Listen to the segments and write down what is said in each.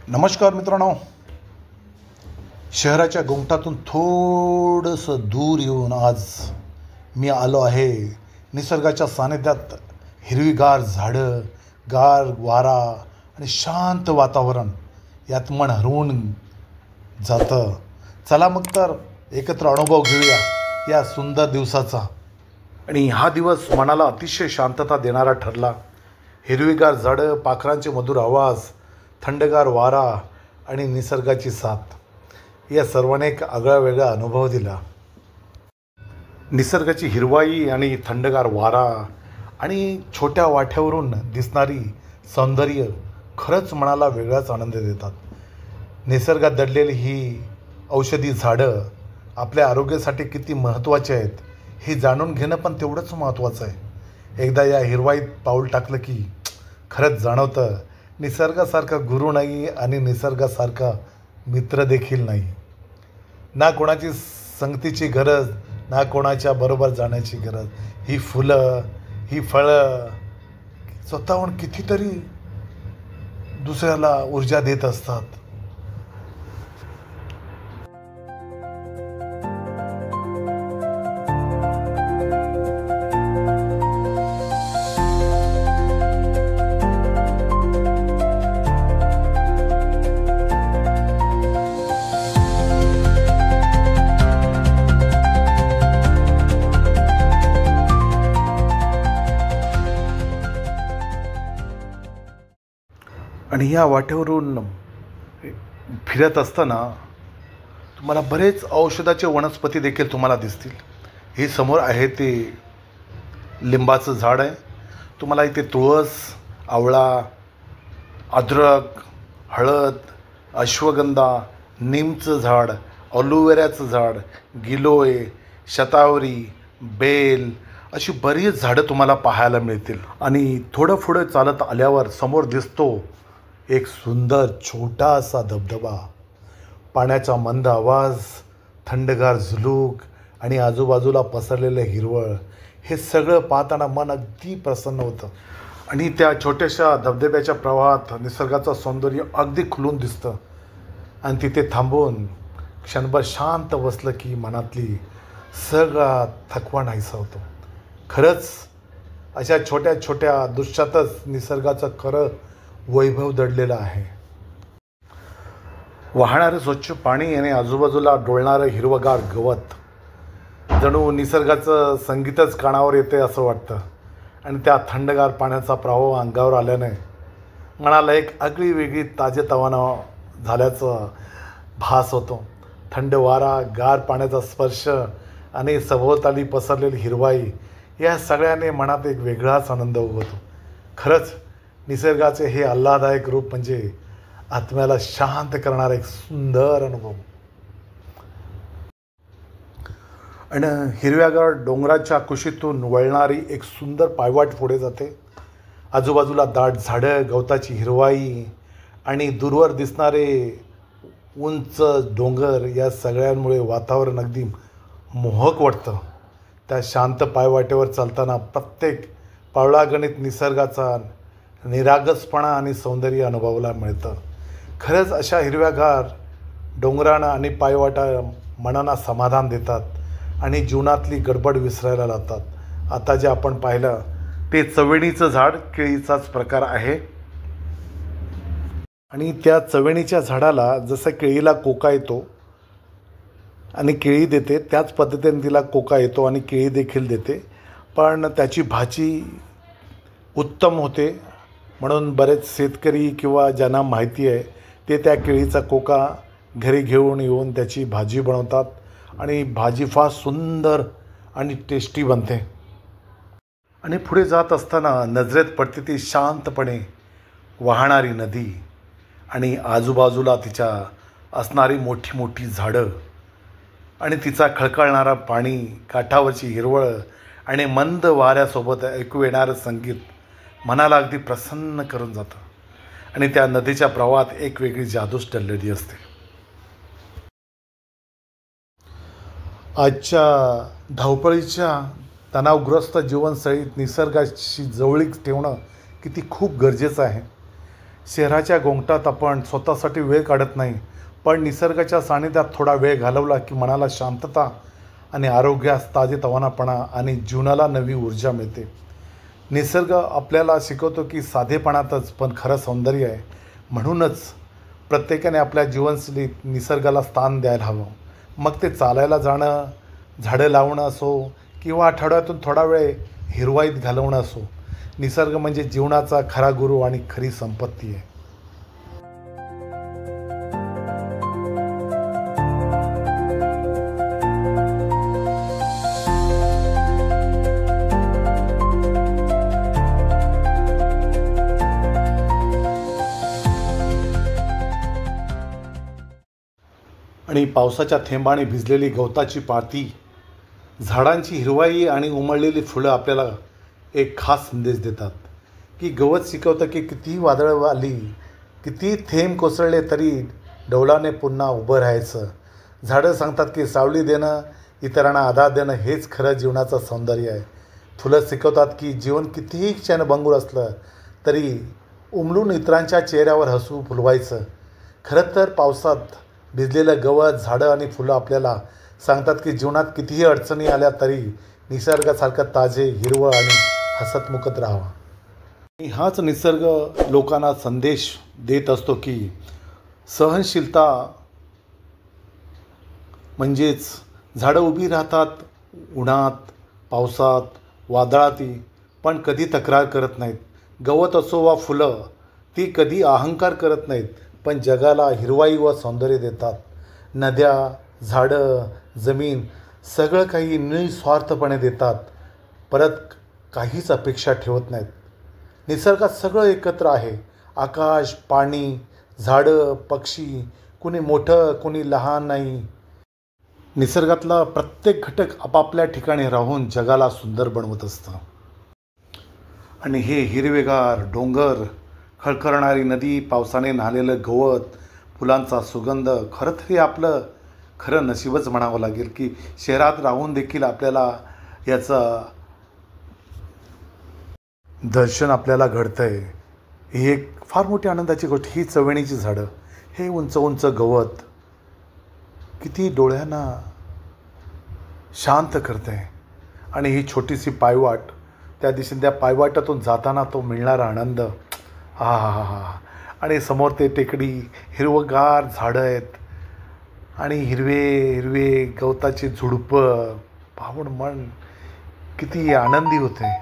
नमस्कार मित्रांनो. शहराच्या गोंगटातून थोडंसं दूर येऊन आज मी आलो आहे निसर्गाच्या सानिध्यात. हिरवीगार झाडं, गार वारा आणि शांत वातावरण यात मन हरवून जातं. चला मग तर एकत्र अनुभव घेऊया या सुंदर दिवसाचा. आणि हा दिवस मनाला अतिशय शांतता देणारा ठरला. हिरवीगार झाडं, पाखरांचे मधुर आवाज, थंडगार वारा आणि निसर्गाची साथ या सर्वांनी एक आगळा वेगळा अनुभव दिला. निसर्गाची हिरवाई आणि थंडगार वारा आणि छोट्या वाट्यावरून दिसणारी सौंदर्य खरंच मनाला वेगळाच आनंद देतात. निसर्गात दडलेली ही औषधी झाडं आपल्या आरोग्यासाठी किती महत्त्वाची आहेत हे जाणून घेणं पण तेवढंच महत्त्वाचं आहे. एकदा या हिरवाईत पाऊल टाकलं की खरंच जाणवतं निसर्गासारखा गुरु नाही आणि निसर्गासारखा मित्र देखील नाही. ना कोणाची संगतीची गरज, ना कोणाच्या बरोबर जाण्याची गरज. ही फुलं, ही फळं स्वतःहून कितीतरी दुसऱ्याला ऊर्जा देत असतात. आणि या वाटेवरून फिरत असताना तुम्हाला बरेच औषधाचे वनस्पती देखील तुम्हाला दिसतील. हे समोर आहे ते लिंबाचं झाड आहे. तुम्हाला इथे तुळस, आवळा, अद्रक, हळद, अश्वगंधा, नीमचं झाड, ऑलिव्हेराचं झाड, गिलोय, शतावरी, बेल अशी बरीच झाडं तुम्हाला पाहायला मिळतील. आणि थोडं पुढे चालत आल्यावर समोर दिसतो एक सुंदर छोटासा धबधबा. पाण्याचा मंद आवाज, थंडगार झुळूक आणि आजूबाजूला पसरलेलं हिरवळ हे सगळं पाहताना मन अगदी प्रसन्न होतं. आणि त्या छोट्याशा धबधब्याच्या प्रवाहात निसर्गाचं सौंदर्य अगदी खुलून दिसतं. आणि तिथे थांबून क्षणभर शांत बसलं की मनातली सगळा थकवा नाहीसा होतो. खरंच अशा छोट्या छोट्या दृश्यातच निसर्गाचं खरं वैभव दडलेलं आहे. वाहणारं स्वच्छ पाणी आणि आजूबाजूला डोलणारं हिरवगार गवत जणू निसर्गाचं संगीतच कानावर येते असं वाटतं. आणि त्या थंडगार पाण्याचा प्रवाह अंगावर आल्याने मनाला एक आगळी वेगळी ताजेतवाना झाल्याचं भास होतो. थंड वारा, गार पाण्याचा स्पर्श आणि सभोवताली पसरलेली हिरवाई या सगळ्याने मनात एक वेगळाच आनंद उगवतो. खरंच निसर्गाचे हे आल्हाददायक रूप म्हणजे आत्म्याला शांत करणारा एक सुंदर अनुभव. आणि हिरव्यागार डोंगराच्या कुशीतून वळणारी एक सुंदर पायवाट पुढे जाते. आजूबाजूला दाट झाडं, गवताची हिरवाई आणि दूरवर दिसणारे उंच डोंगर या सगळ्यांमुळे वातावरण अगदी मोहक वाटतं. त्या शांत पायवाटेवर चालताना प्रत्येक पावलागणिक निसर्गाचा निरागसपणा आणि सौंदर्य अनुभवायला मिळतं. खरंच अशा हिरव्यागार डोंगरानं आणि पायवाटा मनाला समाधान देतात आणि जीवनातली गडबड विसरायला लावतात. आता जे आपण पाहिलं ते चवेणीचं झाड, केळीचाच प्रकार आहे. आणि त्या चवेणीच्या झाडाला जसं केळीला कोका येतो आणि केळी देते, त्याच पद्धतीने तिला कोका येतो आणि केळी देखील देते. पण त्याची भाजी उत्तम होते म्हणून बरेच शेतकरी किंवा ज्यांना माहिती आहे ते त्या केळीचा कोका घरी घेऊन येऊन त्याची भाजी बनवतात आणि भाजी फार सुंदर आणि टेस्टी बनते. आणि पुढे जात असताना नजरेत पडते ती शांतपणे वाहणारी नदी आणि आजूबाजूला तिच्या असणारी मोठी मोठी झाडं आणि तिचा खळखळणारा पाणी, काठावरची हिरवळ आणि मंद वाऱ्यासोबत ऐकू येणारं संगीत मनाला अगदी प्रसन्न करून जातं. आणि त्या नदीच्या प्रवाहात एक वेगळी जादूच दडलेली असते. आजच्या धावपळीच्या तणावग्रस्त जीवनशैलीत निसर्गाशी जवळीक ठेवणं किती खूप गरजेचं आहे. शहराच्या गोंगटात आपण स्वतःसाठी वेळ काढत नाही, पण निसर्गाच्या सानिध्यात थोडा वेळ घालवला की मनाला शांतता आणि आरोग्यास ताजेतवानापणा आणि जीवनाला नवी ऊर्जा मिळते. निसर्ग आपल्याला शिकवतो की साधेपणातच पण खरं सौंदर्य आहे. म्हणूनच प्रत्येकाने आपल्या जीवनशैलीत निसर्गाला स्थान द्यायला हवं. मग ते चालायला जाणं, झाडं लावणं असो किंवा आठवड्यातून थोडा वेळ हिरवाईत घालवणं असो. निसर्ग म्हणजे जीवनाचा खरा गुरु आणि खरी संपत्ती आहे. आणि पावसाच्या थेंबाने भिजलेली गवताची पाती, झाडांची हिरवाई आणि उमललेली फुलं आपल्याला एक खास संदेश देतात की गवत शिकवतं की कितीही वादळं आली, किती थेंब कोसळले तरी डौलाने पुन्हा उभं राहायचं. झाडं सांगतात की सावली देणं, इतरांना आधार देणं हेच खरं जीवनाचं सौंदर्य आहे. फुलं शिकवतात की जीवन कितीही क्षणभंगूर असलं तरी उमलून इतरांच्या चेहऱ्यावर हसू फुलवायचं. खरं तर पावसात भिजलेलं गवत, झाडं आणि फुलं आपल्याला सांगतात की जीवनात कितीही अडचणी आल्या तरी निसर्गासारखं ताजे, हिरवं आणि हसतमुखत राहावं. आणि हाच निसर्ग लोकांना संदेश देत असतो की सहनशीलता म्हणजेच झाडं उभी राहतात उन्हात, पावसात, वादळातही, पण कधी तक्रार करत नाहीत. गवत असो वा फुलं, ती कधी अहंकार करत नाहीत, पण जगाला हिरवाई व सौंदर्य देतात. नद्या, झाडं, जमीन सगळं काही निस्वार्थपणे देतात, परत काहीच अपेक्षा ठेवत नाहीत. निसर्गात सगळं एकत्र आहे. आकाश, पाणी, झाडं, पक्षी, कुणी मोठं कुणी लहान नाही. निसर्गातला प्रत्येक घटक आपापल्या ठिकाणी राहून जगाला सुंदर बनवत असतं. आणि हे हिरवेगार डोंगर, खळखळणारी नदी, पावसाने न्हालेलं गवत, फुलांचा सुगंध, खरं तरी आपलं खरं नशीबच म्हणावं लागेल की शहरात राहून देखील आपल्याला याचं दर्शन आपल्याला घडतंय. ही एक फार मोठी आनंदाची गोष्ट. ही चवेणीची झाडं, हे उंच उंच गवत किती डोळ्यांना शांत करतंय. आणि ही छोटीशी पायवाट, त्या दिवशी त्या पायवाटातून जाताना तो मिळणारा आनंद, हा हा हा हा. आणि समोर ते टेकडी, हिरवगार झाडं आहेत आणि हिरवे हिरवे गवताची झुडपं पाहून मन किती आनंदी होते.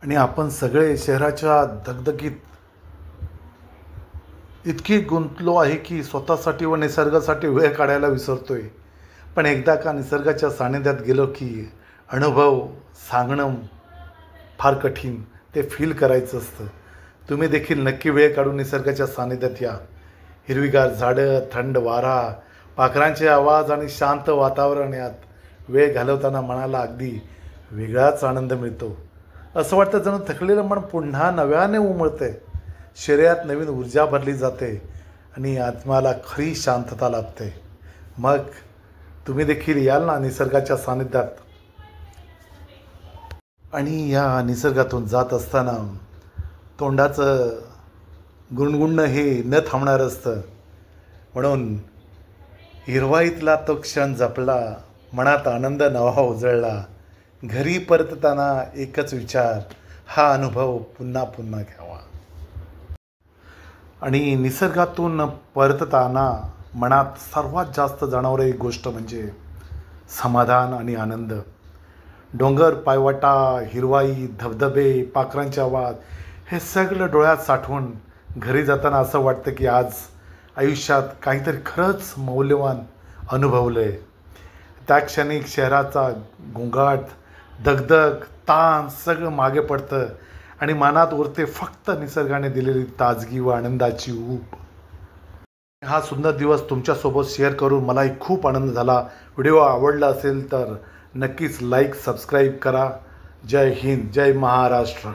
आणि आपण सगळे शहराच्या दगदगीत इतकी गुंतलो आहे की स्वतःसाठी व निसर्गासाठी वेळ काढायला विसरतोय. पण एकदा का निसर्गाच्या सानिध्यात गेलो की अनुभव सांगणं फार कठीण, ते फील करायचं असतं. तुम्ही देखील नक्की वेळ काढून निसर्गाच्या सानिध्यात या. हिरवीगार झाडं, थंड वारा, पाखरांचे आवाज आणि शांत वातावरण यात वेळ घालवताना मनाला अगदी वेगळाच आनंद मिळतो. असं वाटतं जणू थकलेलं मन पुन्हा नव्याने उमळतंय, शरीरात नवीन ऊर्जा भरली जाते आणि आत्म्याला खरी शांतता लाभते. मग तुम्ही देखील याल ना निसर्गाच्या सानिध्यात. आणि या निसर्गातून जात असताना तोंडाचं गुणगुणणं हे न थांबणार असतं. म्हणून हिरवाईतला तो क्षण जपला, मनात आनंद नवा उजळला. घरी परतताना एकच विचार, हा अनुभव पुन्हा पुन्हा घ्यावा. आणि निसर्गातून परतताना मनात सर्वात जास्त जाणवणारी गोष्ट म्हणजे समाधान आणि आनंद. डोंगर, पायवाटा, हिरवाई, धबधबे, पाखरांचे आवाज हे सगळं डोळ्यात साठवून घरी जाताना असं वाटतं की आज आयुष्यात काहीतरी खरंच मौल्यवान अनुभवलं आहे. त्या क्षणी शहराचा गोंगाट, दगदग, ताण सगळं मागे पडतं आणि मनात उरते फक्त निसर्गाने दिलेली ताजगी व आनंदाची ऊब. हा सुंदर दिवस तुमच्यासोबत शेअर करून मलाही खूप आनंद झाला. व्हिडिओ आवडला असेल तर नक्कीच लाईक, सबस्क्राईब करा. जय हिंद, जय महाराष्ट्र.